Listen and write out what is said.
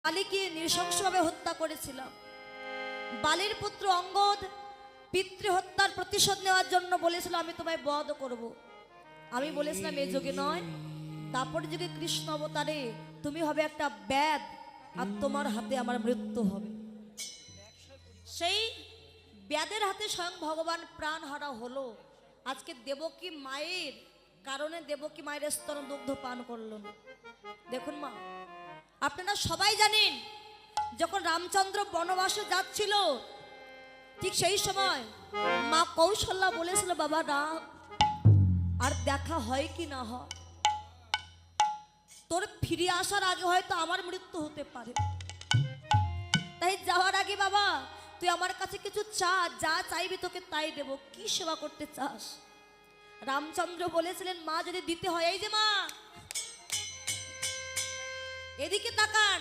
বালিকে নৃশংসভাবে হত্যা করেছিলাম। বালির পুত্র অঙ্গদ পিতৃহত্যার প্রতিশোধ নেওয়ার জন্য বলেছিল আমি তোমায় বধ করব। আমি বলেছিলাম এই যুগে নয়, তারপর যুগে কৃষ্ণ অবতারে তুমি হবে একটা ব্যাধ, আর তোমার হাতে আমার মৃত্যু হবে। সেই ব্যাধের হাতে স্বয়ং ভগবান প্রাণ হারা হলো। আজকে দেবকী মায়ের কারণে দেবকী মায়ের স্তন দুগ্ধ পান করলো না। দেখুন মা, আপনারা সবাই জানেন যখন রামচন্দ্র বনবাসে যাচ্ছিল ঠিক সেই সময় মা কৌশল্যা বলেছিল বাবা রাম আর দেখা হয় কি না হয়, তোর ফিরে আসার আগে হয়তো আমার মৃত্যু হতে পারে, তাই যাওয়ার আগে বাবা তুই আমার কাছে কিছু চা, যা চাইবি তোকে তাই দেব। কি সেবা করতে চাস? রামচন্দ্র বলেছিলেন মা যদি দিতে হয়, এই যে মা এদিকে তাকান,